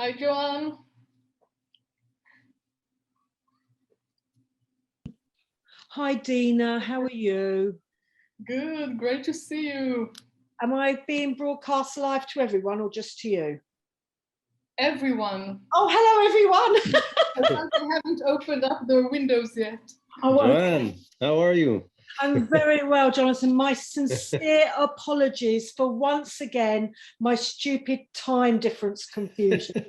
Hi, Joanne. Hi, Dina. How are you? Good. Great to see you. Am I being broadcast live to everyone or just to you? Everyone. Oh, hello, everyone. I haven't opened up the windows yet. Oh, Joanne, how are you? I'm very well, Jonathan. My sincere apologies for once again my stupid time difference confusion.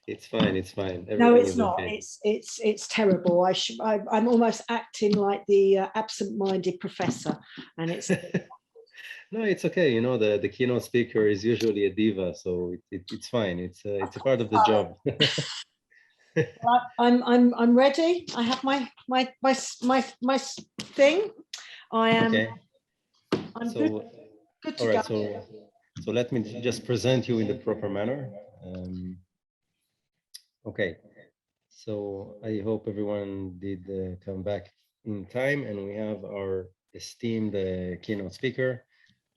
It's fine. It's fine. No, Everything it's is not. okay. It's terrible. I'm almost acting like the absent-minded professor, and it's. No, it's okay. You know, the keynote speaker is usually a diva, so it's fine. It's a part of the job. I'm ready. I have my thing. I am. Okay. I'm So, good to all right. go. So let me just present you in the proper manner. Okay. So I hope everyone did come back in time, and we have our esteemed keynote speaker.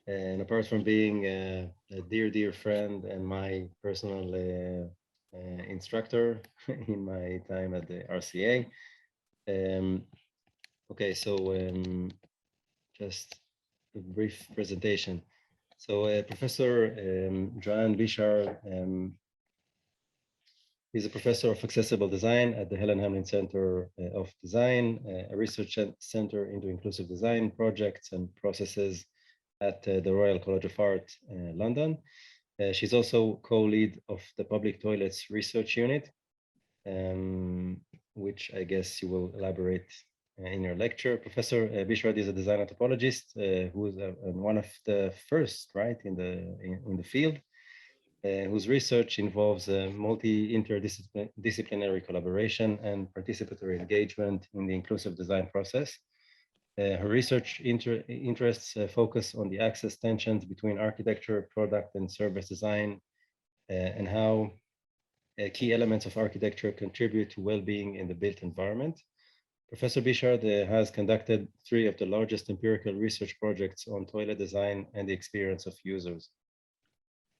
And apart from being a dear friend and my personal instructor in my time at the RCA. Okay, so just a brief presentation. So Professor Joanne Bishard is a professor of accessible design at the Helen Hamlin Center of Design, a research center into inclusive design projects and processes at the Royal College of Art, London. She's also co-lead of the Public Toilets Research Unit, which I guess you will elaborate in your lecture. Professor Bishard is a design anthropologist who is one of the first, right, in the field, whose research involves multi-interdisciplinary collaboration and participatory engagement in the inclusive design process. Her research interests focus on the access tensions between architecture, product, and service design, and how key elements of architecture contribute to well-being in the built environment. Professor Bishard has conducted 3 of the largest empirical research projects on toilet design and the experience of users.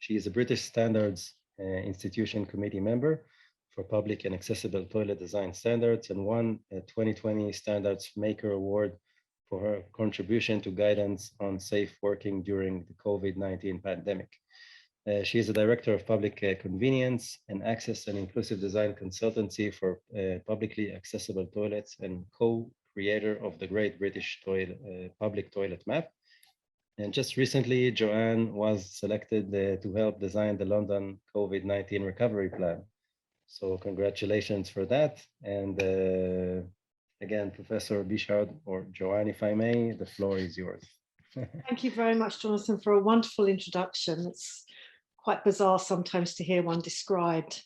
She is a British Standards Institution Committee member for public and accessible toilet design standards and won a 2020 Standards Maker Award for her contribution to guidance on safe working during the COVID-19 pandemic. She is the Director of Public Convenience and Access and Inclusive Design Consultancy for publicly accessible toilets and co-creator of the Great British Public Toilet Map. And just recently, Joanne was selected to help design the London COVID-19 recovery plan. So congratulations for that. And again, Professor Bishard, or Joanne, if I may, the floor is yours. Thank you very much, Jonathan, for a wonderful introduction. It's quite bizarre sometimes to hear one described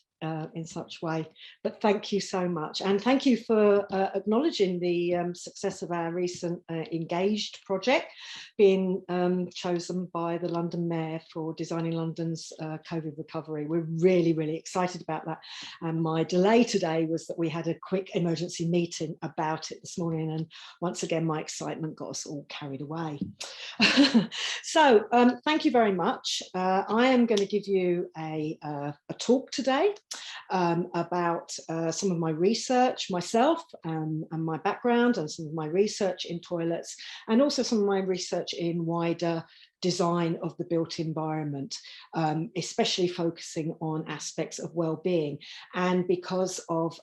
in such way, but thank you so much. And thank you for acknowledging the success of our recent Engaged project, being chosen by the London Mayor for designing London's COVID recovery. We're really excited about that. And my delay today was that we had a quick emergency meeting about it this morning. And once again, my excitement got us all carried away. So thank you very much. I am going to give you a talk today about some of my research myself and my background and some of my research in toilets and also some of my research in wider design of the built environment, especially focusing on aspects of well-being. And because of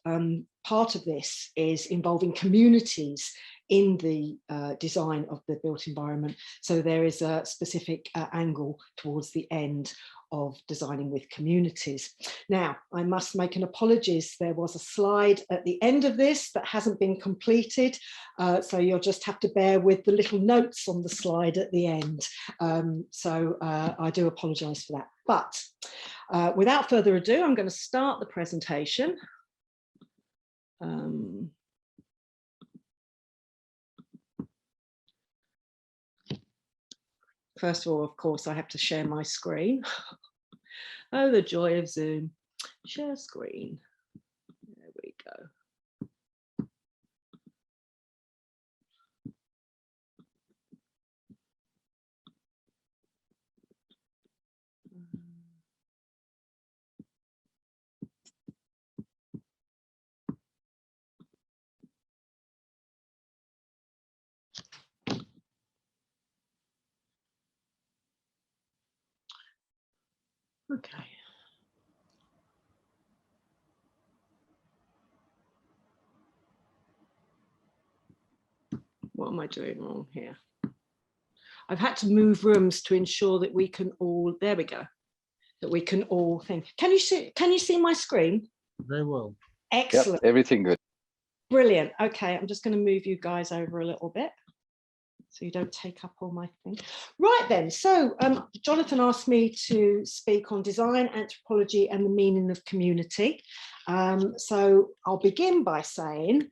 part of this is involving communities in the design of the built environment. So there is a specific angle towards the end of designing with communities. Now, I must make an apologies. There was a slide at the end of this that hasn't been completed. So you'll just have to bear with the little notes on the slide at the end. I do apologize for that. But without further ado, I'm going to start the presentation. First of all, of course, I have to share my screen. Oh, the joy of Zoom. Share screen. There we go. Okay. What am I doing wrong here? I've had to move rooms to ensure that we can all, there we go, that we can all think. Can you see my screen? Very well. Excellent. Yep, everything good. Brilliant. Okay, I'm just going to move you guys over a little bit so you don't take up all my thing. Right then, so Jonathan asked me to speak on design, anthropology and the meaning of community. So I'll begin by saying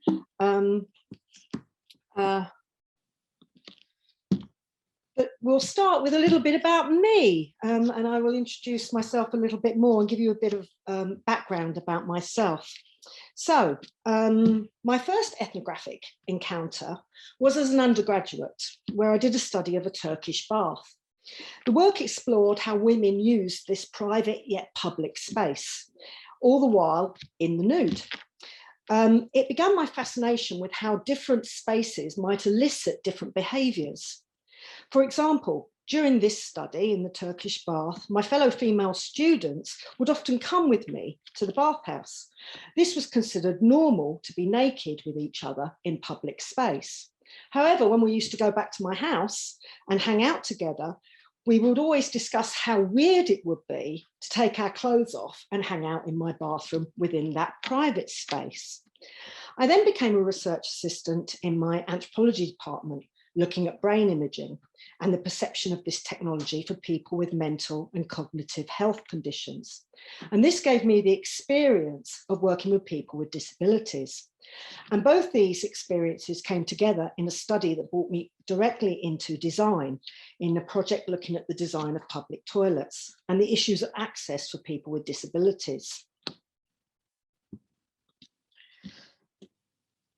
but we'll start with a little bit about me, and I will introduce myself a little bit more and give you a bit of background about myself. So my first ethnographic encounter was as an undergraduate, where I did a study of a Turkish bath. The work explored how women used this private yet public space, all the while in the nude. It began my fascination with how different spaces might elicit different behaviours. For example, during this study in the Turkish bath, my fellow female students would often come with me to the bathhouse. This was considered normal to be naked with each other in public space. However, when we used to go back to my house and hang out together, we would always discuss how weird it would be to take our clothes off and hang out in my bathroom within that private space. I then became a research assistant in my anthropology department, looking at brain imaging and the perception of this technology for people with mental and cognitive health conditions. And this gave me the experience of working with people with disabilities. And both these experiences came together in a study that brought me directly into design, in a project looking at the design of public toilets and the issues of access for people with disabilities.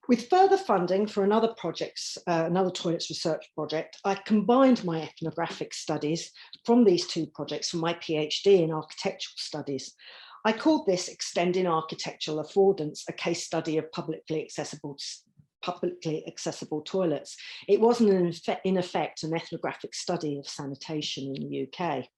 With further funding for another toilets research project, I combined my ethnographic studies from these two projects for my PhD in architectural studies. I called this Extending Architectural Affordance, a case study of publicly accessible toilets. It wasn't in effect an ethnographic study of sanitation in the UK.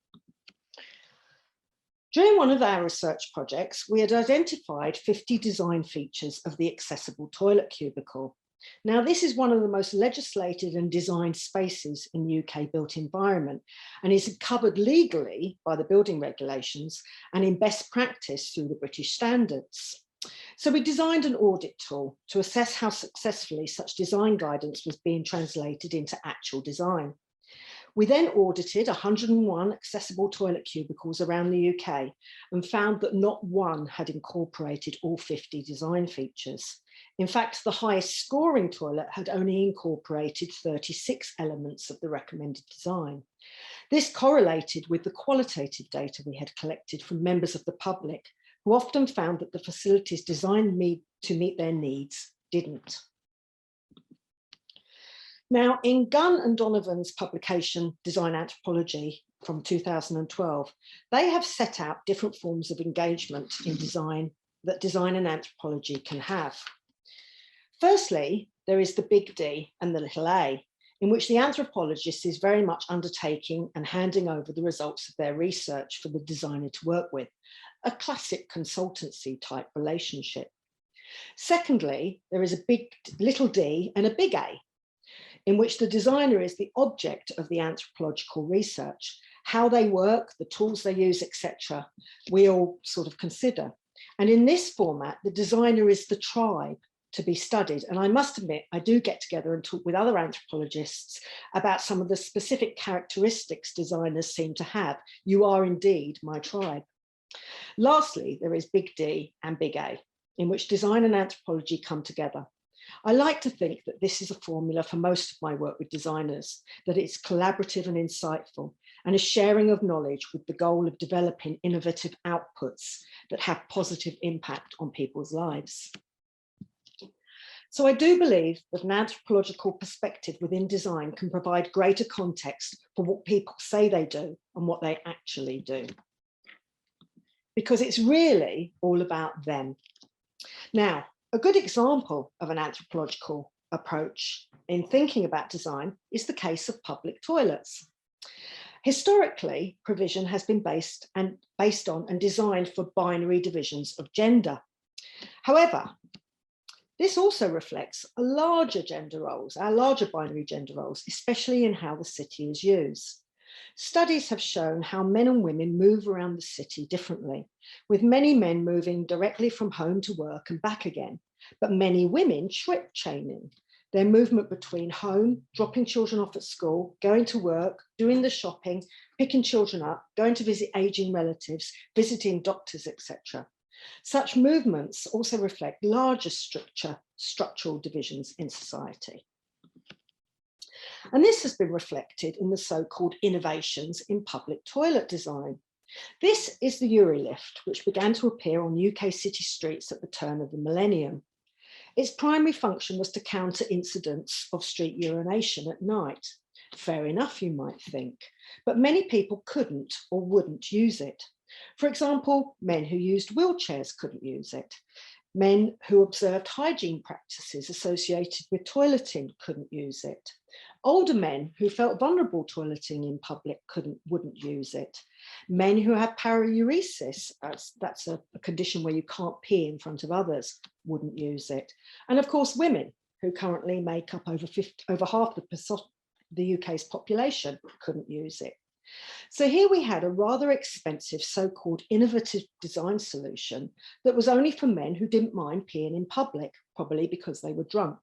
During one of our research projects, we had identified 50 design features of the accessible toilet cubicle. Now, this is one of the most legislated and designed spaces in the UK built environment and is covered legally by the building regulations and in best practice through the British standards. So we designed an audit tool to assess how successfully such design guidance was being translated into actual design. We then audited 101 accessible toilet cubicles around the UK and found that not one had incorporated all 50 design features. In fact, the highest scoring toilet had only incorporated 36 elements of the recommended design. This correlated with the qualitative data we had collected from members of the public, who often found that the facilities designed to meet their needs didn't. Now, in Gunn and Donovan's publication, Design Anthropology from 2012, they have set out different forms of engagement in design that design and anthropology can have. Firstly, there is the big D and the little a, in which the anthropologist is very much undertaking and handing over the results of their research for the designer to work with, a classic consultancy type relationship. Secondly, there is a little d and a big A, in which the designer is the object of the anthropological research. How they work, the tools they use, etc., we all sort of consider. And in this format, the designer is the tribe to be studied. And I must admit, I do get together and talk with other anthropologists about some of the specific characteristics designers seem to have. You are indeed my tribe. Lastly, there is big D and big A, in which design and anthropology come together. I like to think that this is a formula for most of my work with designers, that it's collaborative and insightful, and a sharing of knowledge with the goal of developing innovative outputs that have positive impact on people's lives. So I do believe that an anthropological perspective within design can provide greater context for what people say they do and what they actually do, because it's really all about them. Now, a good example of an anthropological approach in thinking about design is the case of public toilets. Historically, provision has been based on and designed for binary divisions of gender. However, this also reflects our larger binary gender roles, especially in how the city is used. Studies have shown how men and women move around the city differently, with many men moving directly from home to work and back again, but many women trip chaining. Their movement between home, dropping children off at school, going to work, doing the shopping, picking children up, going to visit aging relatives, visiting doctors, etc. Such movements also reflect larger structural divisions in society. And this has been reflected in the so-called innovations in public toilet design. This is the Eurolift, which began to appear on UK city streets at the turn of the millennium. Its primary function was to counter incidents of street urination at night. Fair enough, you might think, but many people couldn't or wouldn't use it. For example, men who used wheelchairs couldn't use it. Men who observed hygiene practices associated with toileting couldn't use it. Older men who felt vulnerable toileting in public wouldn't use it. Men who had parauresis, that's a condition where you can't pee in front of others, wouldn't use it. And of course, women, who currently make up over half the UK's population, couldn't use it. So here we had a rather expensive so-called innovative design solution that was only for men who didn't mind peeing in public, probably because they were drunk.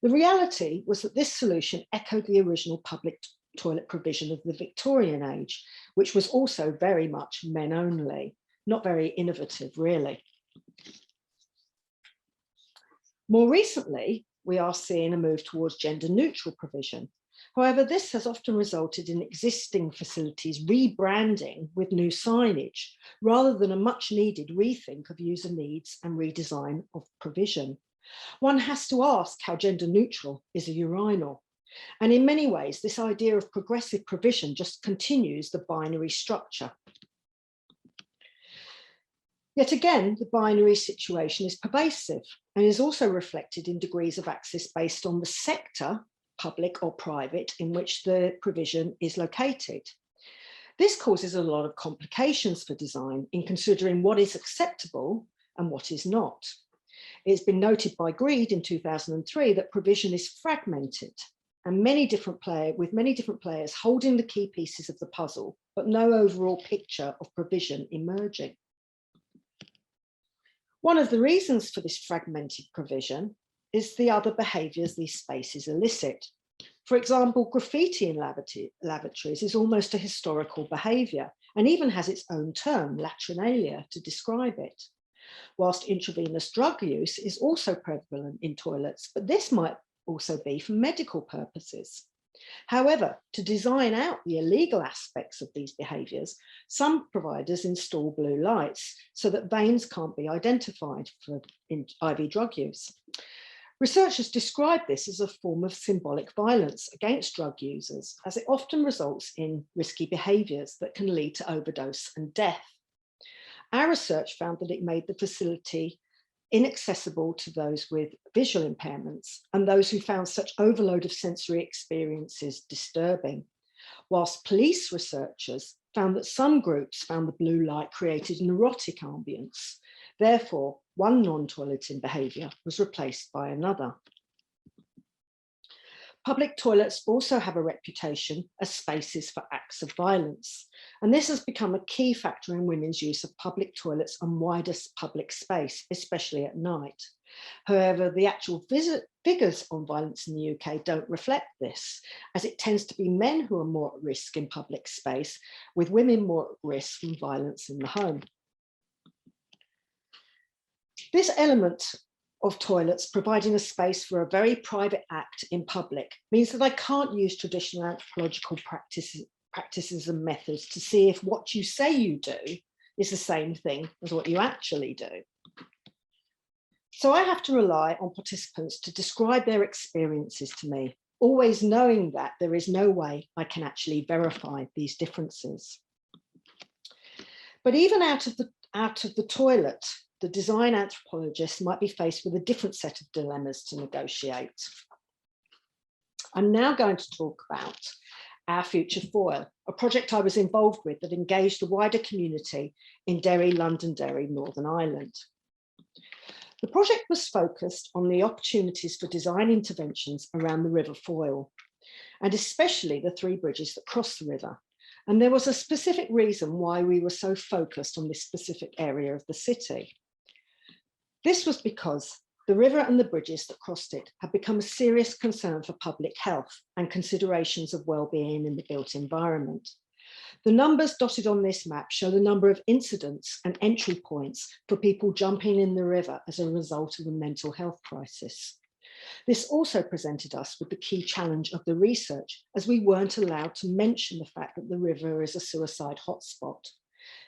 The reality was that this solution echoed the original public toilet provision of the Victorian age, which was also very much men only, not very innovative, really. More recently, we are seeing a move towards gender neutral provision. However, this has often resulted in existing facilities rebranding with new signage, rather than a much needed rethink of user needs and redesign of provision. One has to ask how gender neutral is a urinal. And in many ways, this idea of progressive provision just continues the binary structure. Yet again, the binary situation is pervasive and is also reflected in degrees of access based on the sector, public or private, in which the provision is located. This causes a lot of complications for design in considering what is acceptable and what is not. It's been noted by Greed in 2003 that provision is fragmented and many different players holding the key pieces of the puzzle, but no overall picture of provision emerging. One of the reasons for this fragmented provision is the other behaviours these spaces elicit. For example, graffiti in lavatories is almost a historical behaviour and even has its own term, latrinalia, to describe it. Whilst intravenous drug use is also prevalent in toilets, but this might also be for medical purposes. However, to design out the illegal aspects of these behaviours, some providers install blue lights so that veins can't be identified for IV drug use. Researchers describe this as a form of symbolic violence against drug users, as it often results in risky behaviours that can lead to overdose and death. Our research found that it made the facility inaccessible to those with visual impairments and those who found such overload of sensory experiences disturbing, whilst police researchers found that some groups found the blue light created an erotic ambience. Therefore, one non-toileting behaviour was replaced by another. Public toilets also have a reputation as spaces for acts of violence, and this has become a key factor in women's use of public toilets and wider public space, especially at night. However, the actual figures on violence in the UK don't reflect this, as it tends to be men who are more at risk in public space, with women more at risk from violence in the home. This element of toilets providing a space for a very private act in public means that I can't use traditional anthropological practices and methods to see if what you say you do is the same thing as what you actually do. So I have to rely on participants to describe their experiences to me, always knowing that there is no way I can actually verify these differences. But even out of the toilet, the design anthropologist might be faced with a different set of dilemmas to negotiate. I'm now going to talk about Our Future Foil, a project I was involved with that engaged the wider community in Derry, Londonderry, Northern Ireland. The project was focused on the opportunities for design interventions around the River Foyle, and especially the 3 bridges that cross the river. And there was a specific reason why we were so focused on this specific area of the city. This was because the river and the bridges that crossed it had become a serious concern for public health and considerations of well-being in the built environment. The numbers dotted on this map show the number of incidents and entry points for people jumping in the river as a result of a mental health crisis. This also presented us with the key challenge of the research, as we weren't allowed to mention the fact that the river is a suicide hotspot.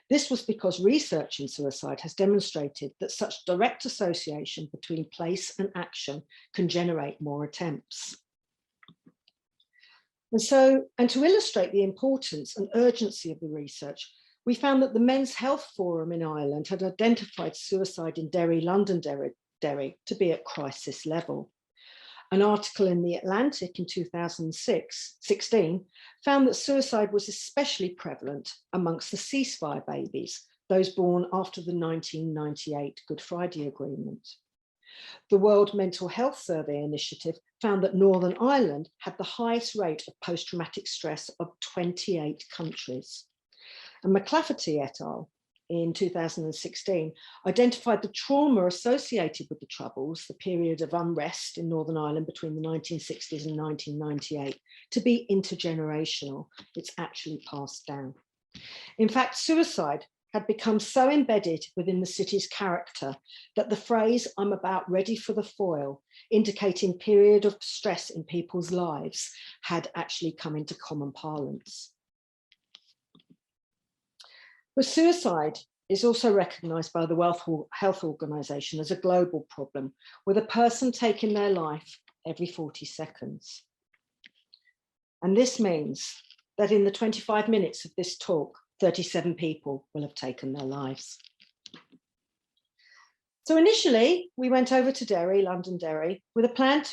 This was because research in suicide has demonstrated that such direct association between place and action can generate more attempts. And to illustrate the importance and urgency of the research, we found that the Men's Health Forum in Ireland had identified suicide in Derry, Londonderry to be at crisis level. An article in The Atlantic in 2016 found that suicide was especially prevalent amongst the ceasefire babies, those born after the 1998 Good Friday Agreement. The World Mental Health Survey Initiative found that Northern Ireland had the highest rate of post-traumatic stress of 28 countries. And McLafferty et al. In 2016 identified the trauma associated with the Troubles, the period of unrest in Northern Ireland between the 1960s and 1998, to be intergenerational. It's actually passed down. In fact, suicide had become so embedded within the city's character that the phrase, "I'm about ready for the foil," indicating period of stress in people's lives, had actually come into common parlance. But suicide is also recognised by the World Health Organization as a global problem, with a person taking their life every 40 seconds. And this means that in the 25 minutes of this talk, 37 people will have taken their lives. So initially, we went over to Derry, Londonderry, with a plan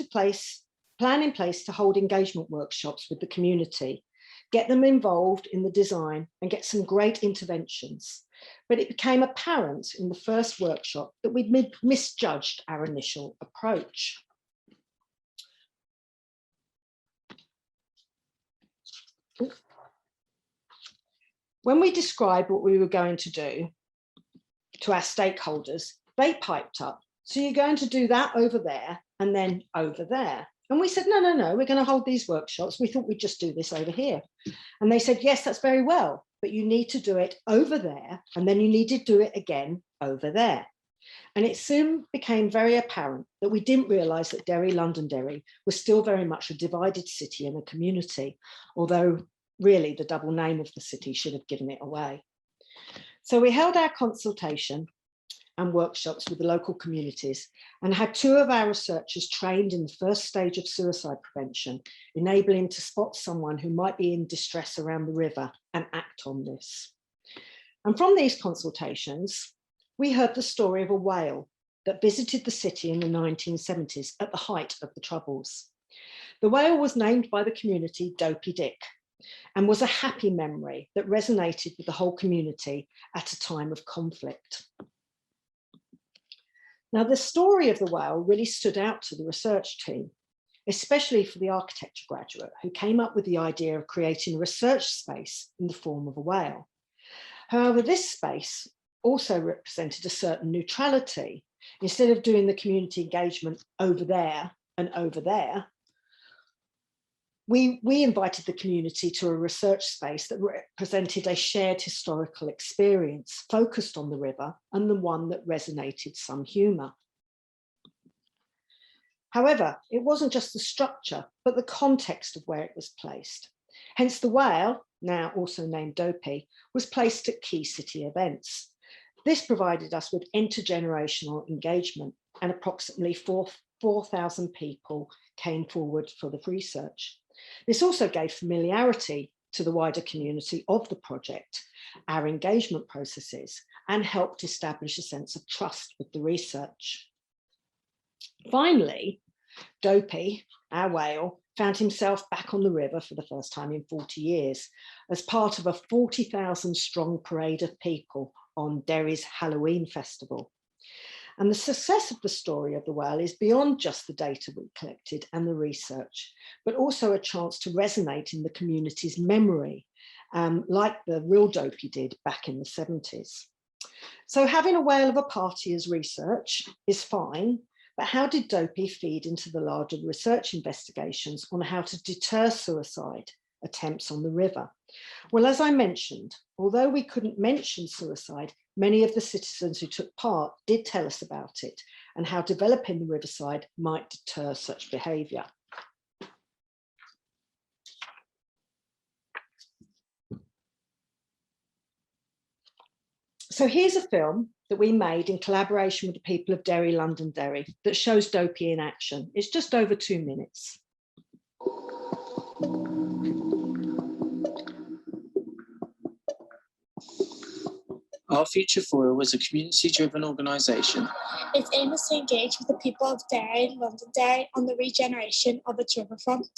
in place to hold engagement workshops with the community, get them involved in the design and get some great interventions. But it became apparent in the first workshop that we'd misjudged our initial approach. When we described what we were going to do to our stakeholders, they piped up, "So you're going to do that over there and then over there?" And we said, no, we're going to hold these workshops. We thought we'd just do this over here. And they said, yes, that's very well, but you need to do it over there, and then you need to do it again over there. And it soon became very apparent that we didn't realise that Derry, Londonderry was still very much a divided city and a community, although really the double name of the city should have given it away. So we held our consultation and workshops with the local communities and had 2 of our researchers trained in the first stage of suicide prevention, enabling to spot someone who might be in distress around the river and act on this. And from these consultations, we heard the story of a whale that visited the city in the 1970s at the height of the Troubles. The whale was named by the community Dopey Dick and was a happy memory that resonated with the whole community at a time of conflict. Now, the story of the whale really stood out to the research team, especially for the architecture graduate who came up with the idea of creating a research space in the form of a whale. However, this space also represented a certain neutrality. Instead of doing the community engagement over there and over there, we invited the community to a research space that represented a shared historical experience focused on the river and the one that resonated some humour. However, it wasn't just the structure, but the context of where it was placed. Hence the whale, now also named Dopey, was placed at key city events. This provided us with intergenerational engagement, and approximately 4,000 people came forward for the research. This also gave familiarity to the wider community of the project, our engagement processes, and helped establish a sense of trust with the research. Finally, Dopey, our whale, found himself back on the river for the first time in 40 years as part of a 40,000 strong parade of people on Derry's Halloween festival. And the success of the story of the whale is beyond just the data we collected and the research, but also a chance to resonate in the community's memory, like the real Dopey did back in the 70s. So having a whale of a party as research is fine, but how did Dopey feed into the larger research investigations on how to deter suicide attempts on the river? Well, as I mentioned, although we couldn't mention suicide, many of the citizens who took part did tell us about it and how developing the riverside might deter such behaviour. So here's a film that we made in collaboration with the people of Derry, Londonderry, that shows Dopey in action. It's just over 2 minutes. Our Future Foil was a community-driven organisation. Its aim is to engage with the people of Derry and Londonderry on the regeneration of its riverfront.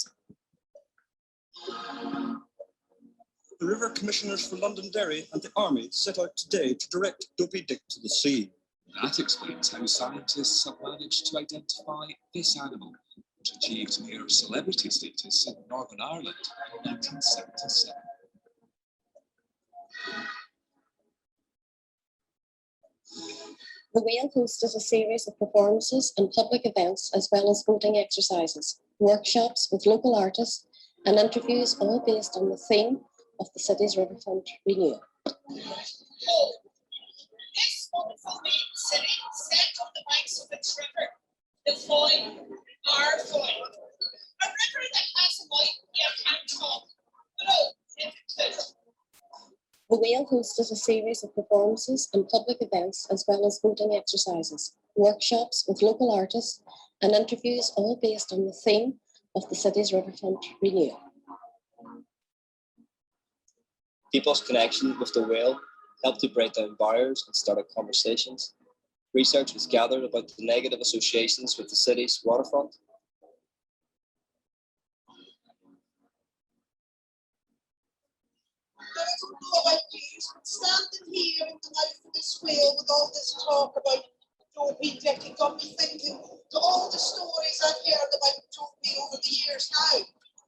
The River Commissioners for Londonderry and the Army set out today to direct Dopey Dick to the sea. That explains how scientists have managed to identify this animal, which achieved near celebrity status in Northern Ireland in 1977. The whale hosted a series of performances and public events, as well as voting exercises, workshops with local artists, and interviews, all based on the theme of the city's riverfront renewal. This wonderful main city, set on the banks of its river, the Foyle, our Foyle, a river that has a mouth you can't talk, but oh, if it could. The whale hosted a series of performances and public events, as well as voting exercises, workshops with local artists, and interviews, all based on the theme of the city's riverfront renewal. People's connection with the whale helped to break down barriers and started conversations. Research was gathered about the negative associations with the city's waterfront. I don't know about you, but standing here in the mouth of this whale with all this talk about Dopey Dick, it got me thinking to all the stories I've heard about Dopey over the years now.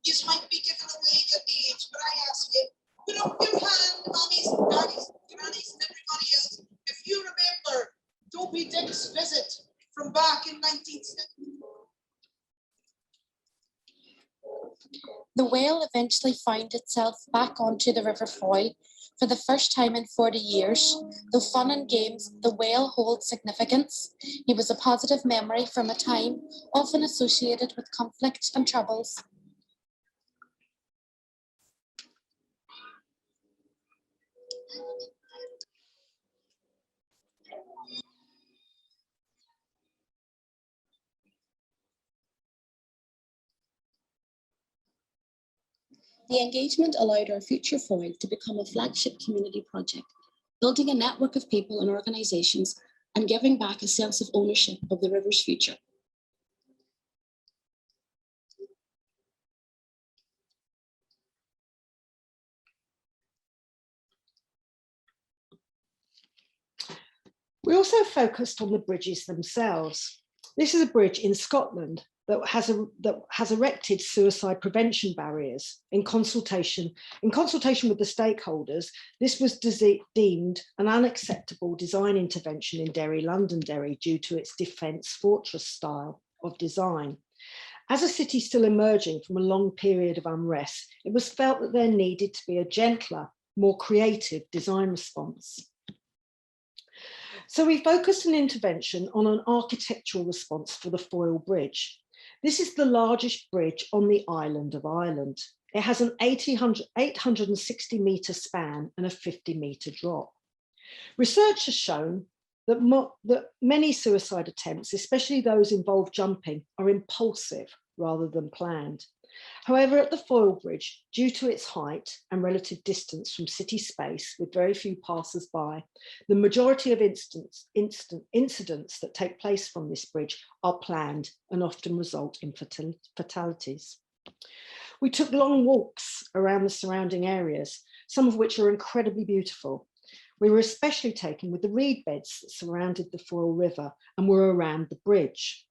You might be giving away your age, but I ask you, put up your hand, mummies and daddies, grannies and everybody else, if you remember Dopey Dick's visit from back in 1970. The whale eventually found itself back onto the River Foyle for the first time in 40 years. Though fun and games, the whale holds significance. He was a positive memory from a time often associated with conflict and troubles. The engagement allowed Our Future Foyle to become a flagship community project, building a network of people and organisations and giving back a sense of ownership of the river's future. We also focused on the bridges themselves. This is a bridge in Scotland that has erected suicide prevention barriers. In consultation with the stakeholders, this was deemed an unacceptable design intervention in Derry, Londonderry, due to its defence fortress style of design. As a city still emerging from a long period of unrest, it was felt that there needed to be a gentler, more creative design response. So we focused an intervention on an architectural response for the Foyle Bridge. This is the largest bridge on the island of Ireland. It has an 860 metre span and a 50 metre drop. Research has shown that many suicide attempts, especially those involved jumping, are impulsive rather than planned. However, at the Foyle Bridge, due to its height and relative distance from city space with very few passers-by, the majority of incidents that take place from this bridge are planned and often result in fatalities. We took long walks around the surrounding areas, some of which are incredibly beautiful. We were especially taken with the reed beds that surrounded the Foyle River and were around the bridge.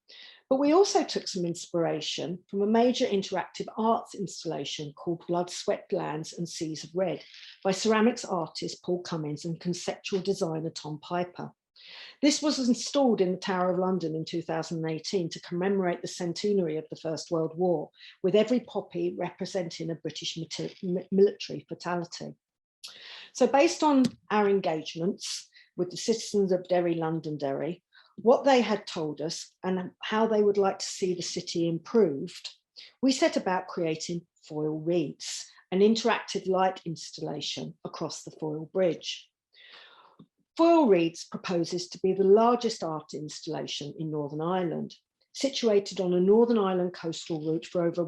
But we also took some inspiration from a major interactive arts installation called Blood, Sweat, Glands and Seas of Red by ceramics artist Paul Cummins and conceptual designer Tom Piper. This was installed in the Tower of London in 2018 to commemorate the centenary of the First World War, with every poppy representing a British military fatality. So based on our engagements with the citizens of Derry, Londonderry, what they had told us and how they would like to see the city improved, we set about creating Foyle Reeds, an interactive light installation across the Foyle Bridge. Foyle Reeds proposes to be the largest art installation in Northern Ireland, situated on a Northern Ireland coastal route for over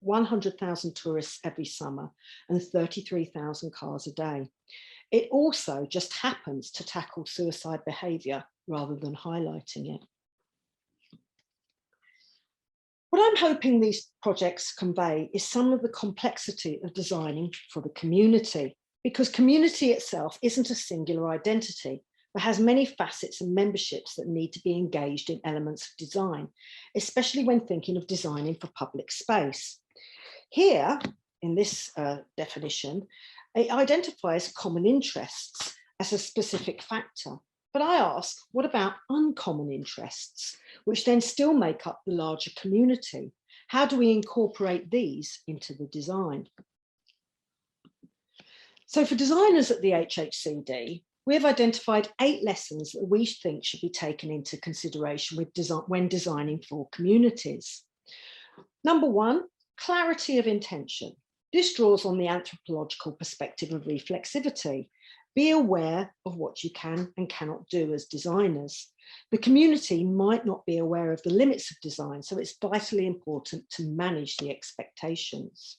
100,000 tourists every summer and 33,000 cars a day. It also just happens to tackle suicide behaviour rather than highlighting it. What I'm hoping these projects convey is some of the complexity of designing for the community, because community itself isn't a singular identity, but has many facets and memberships that need to be engaged in elements of design, especially when thinking of designing for public space. Here, in this definition, it identifies common interests as a specific factor. But I ask, what about uncommon interests, which then still make up the larger community? How do we incorporate these into the design? So for designers at the HHCD, we have identified 8 lessons that we think should be taken into consideration when designing for communities. Number 1, clarity of intention. This draws on the anthropological perspective of reflexivity. Be aware of what you can and cannot do as designers. The community might not be aware of the limits of design, so it's vitally important to manage the expectations.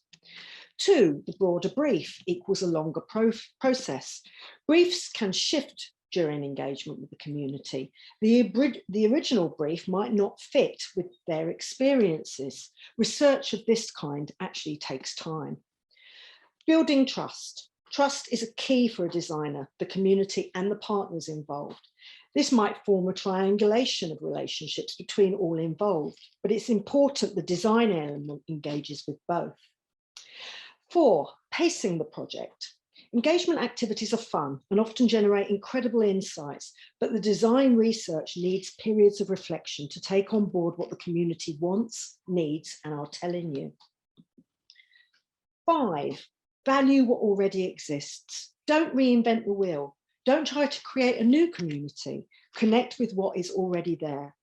2, the broader brief equals a longer process. Briefs can shift during engagement with the community. The original brief might not fit with their experiences. Research of this kind actually takes time. Building trust. Trust is a key for a designer, the community and the partners involved. This might form a triangulation of relationships between all involved, but it's important the design element engages with both. 4, pacing the project. Engagement activities are fun and often generate incredible insights, but the design research needs periods of reflection to take on board what the community wants, needs, and are telling you. 5, value what already exists. Don't reinvent the wheel. Don't try to create a new community. Connect with what is already there.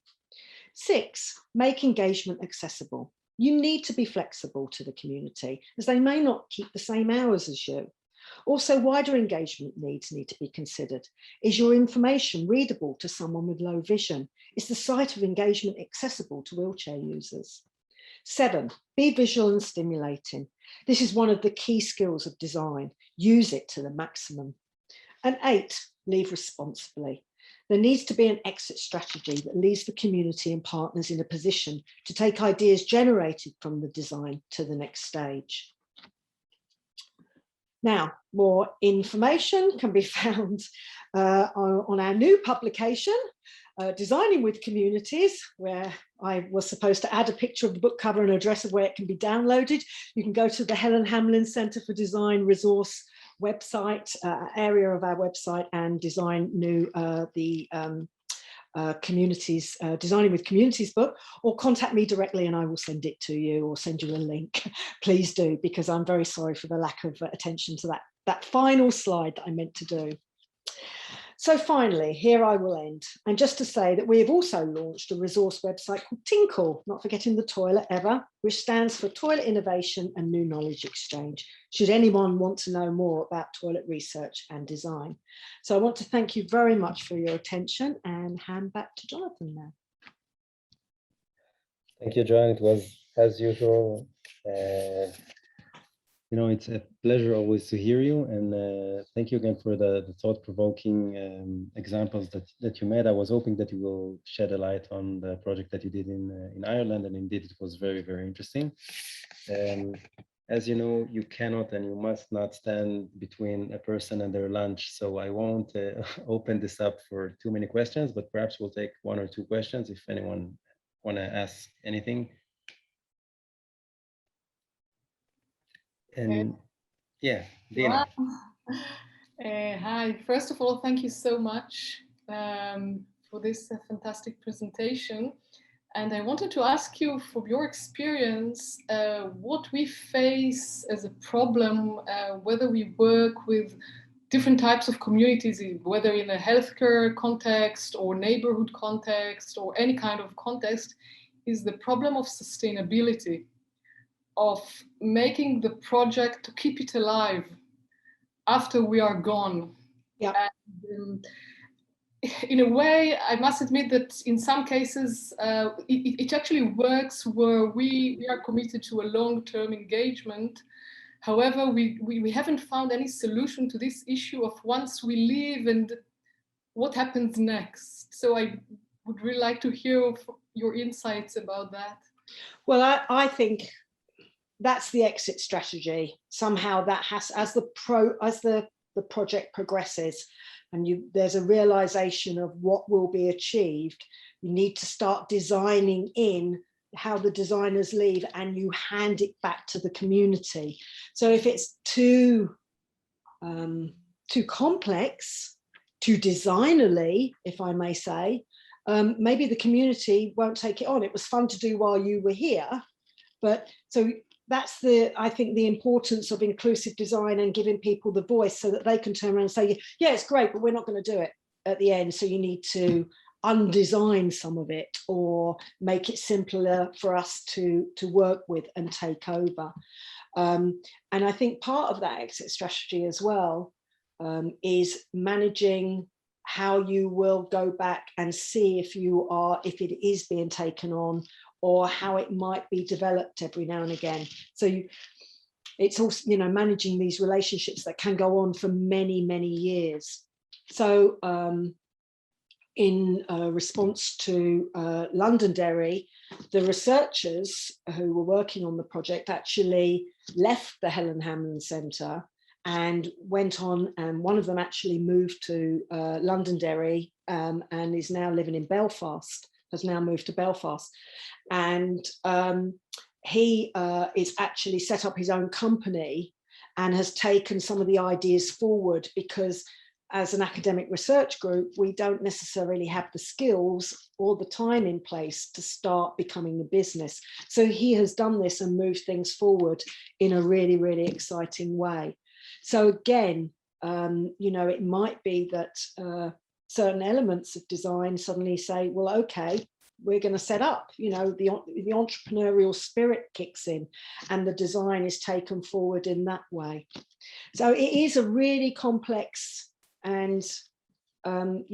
6, make engagement accessible. You need to be flexible to the community, as they may not keep the same hours as you. Also, wider engagement needs need to be considered. Is your information readable to someone with low vision? Is the site of engagement accessible to wheelchair users? 7, be visual and stimulating. This is one of the key skills of design. Use it to the maximum. And 8, leave responsibly. There needs to be an exit strategy that leaves the community and partners in a position to take ideas generated from the design to the next stage. Now, more information can be found on our new publication, Designing with Communities, where I was supposed to add a picture of the book cover and address of where it can be downloaded. You can go to the Helen Hamlin Centre for Design resource website, area of our website, and design communities, Designing with Communities book, or contact me directly and I will send it to you or send you a link. Please do, because I'm very sorry for the lack of attention to that final slide that I meant to do. So finally, here I will end. And just to say that we have also launched a resource website called Tinkle, not forgetting the toilet ever, which stands for Toilet Innovation and New Knowledge Exchange, should anyone want to know more about toilet research and design. So I want to thank you very much for your attention and hand back to Jonathan now. Thank you, Joanne. It was, as usual, It's a pleasure always to hear you, and thank you again for the thought-provoking examples that you made. I was hoping that you will shed a light on the project that you did in Ireland, and indeed it was very, very interesting. As you know, you cannot and you must not stand between a person and their lunch, so I won't open this up for too many questions, but perhaps we'll take one or two questions if anyone want to ask anything. And yeah, Dina. Hi, first of all, thank you so much for this fantastic presentation. And I wanted to ask you, from your experience, what we face as a problem, whether we work with different types of communities, whether in a healthcare context or neighborhood context or any kind of context, is the problem of sustainability, of making the project to keep it alive after we are gone. Yeah. And, in a way, I must admit that in some cases, it actually works where we are committed to a long-term engagement. However, we haven't found any solution to this issue of once we leave and what happens next. So I would really like to hear your insights about that. Well, I think that's the exit strategy. Somehow that has, as the project progresses and there's a realization of what will be achieved, you need to start designing in how the designers leave and you hand it back to the community. So if it's too complex, too designerly, if I may say, maybe the community won't take it on. It was fun to do while you were here, but so that's I think the importance of inclusive design and giving people the voice so that they can turn around and say, yeah, it's great, but we're not going to do it at the end. So you need to undesign some of it or make it simpler for us to work with and take over. And I think part of that exit strategy as well is managing how you will go back and see if it is being taken on, or how it might be developed every now and again. So it's also, managing these relationships that can go on for many, many years. So in response to Londonderry, the researchers who were working on the project actually left the Helen Hamlin Centre and went on, and one of them actually moved to Londonderry and is now living in Belfast, has now moved to Belfast. And he is actually set up his own company and has taken some of the ideas forward, because as an academic research group, we don't necessarily have the skills or the time in place to start becoming a business. So he has done this and moved things forward in a really, really exciting way. So again, it might be that certain elements of design suddenly say, well, okay, we're going to set up, the entrepreneurial spirit kicks in and the design is taken forward in that way. So it is a really complex and, and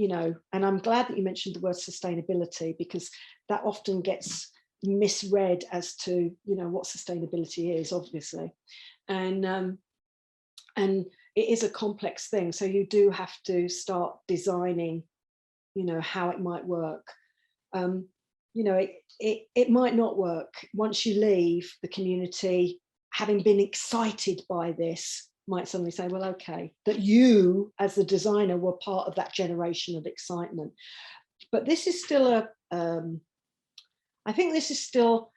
I'm glad that you mentioned the word sustainability, because that often gets misread as to, what sustainability is, obviously. And it is a complex thing. So you do have to start designing, how it might work. It might not work. Once you leave, the community, having been excited by this, might suddenly say, well, okay, that you as the designer were part of that generation of excitement. But this is still I think this is still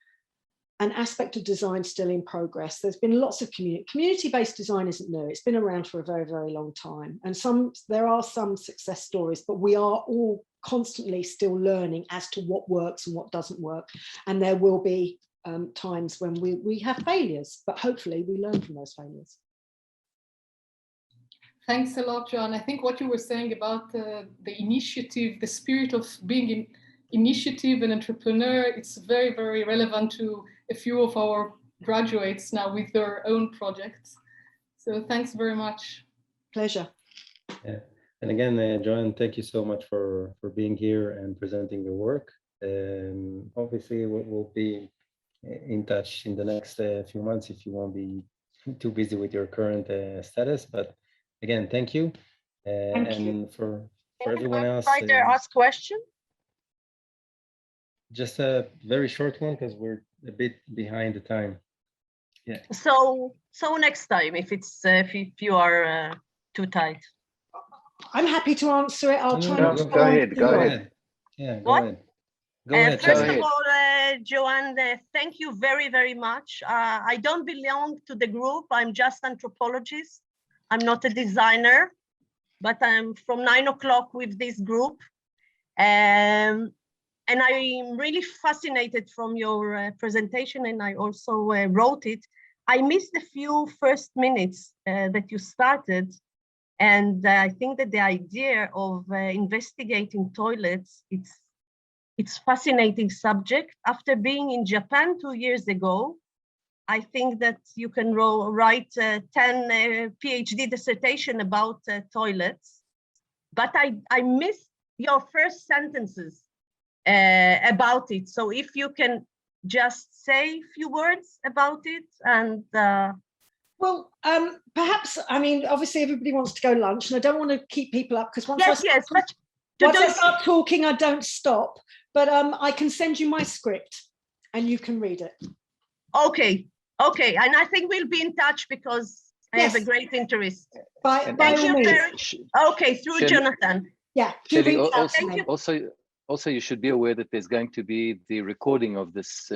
an aspect of design still in progress. There's been lots of community-based design isn't new. It's been around for a very, very long time. And there are some success stories, but we are all constantly still learning as to what works and what doesn't work. And there will be times when we have failures, but hopefully we learn from those failures. Thanks a lot, John. I think what you were saying about the initiative, the spirit of being in initiative and entrepreneur, it's very, very relevant to a few of our graduates now with their own projects. So thanks very much. Pleasure. Yeah. And again, John, thank you so much for being here and presenting your work. Obviously, we'll be in touch in the next few months if you want to be too busy with your current status. But again, thank you. And for everyone else, ask question. Just a very short one because we're a bit behind the time. Yeah. So next time, if you are too tight. I'm happy to answer it. I'll try. Go ahead. Yeah, go ahead. Go ahead. First of all, Joanne, thank you very, very much. I don't belong to the group. I'm just anthropologist. I'm not a designer, but I'm from 9 o'clock with this group. And I'm really fascinated from your presentation, and I also wrote it. I missed a few first minutes that you started. And I think that the idea of investigating toilets, it's fascinating subject. After being in Japan 2 years ago, I think that you can write 10 PhD dissertation about toilets. But I missed your first sentences about it. So if you can just say a few words about it and well, perhaps, I mean, obviously everybody wants to go lunch and I don't want to keep people up because once I start talking, I don't stop, but I can send you my script and you can read it. Okay, and I think we'll be in touch because I have a great interest. Thank you okay, through Jonathan. Yeah. Shelley, also, you should be aware that there's going to be the recording of this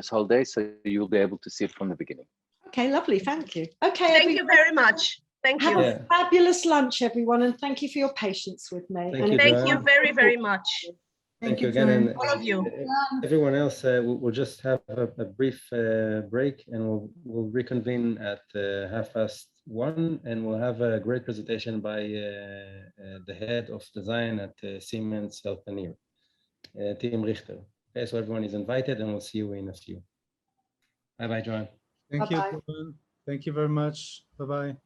whole day, so you'll be able to see it from the beginning. Okay, lovely. Thank you. Okay. Thank you very much. Thank you. Have a fabulous lunch, everyone, and thank you for your patience with me. Thank you very, very much. Thank you again, and all of you. Everyone else, we'll just have a brief break, and we'll reconvene at 1:30, and we'll have a great presentation by the head of design at Siemens Healthineers, Tim Richter. Okay, so everyone is invited, and we'll see you in a few. Bye, Joanne. Thank you, Joanne. Thank you very much. Bye-bye.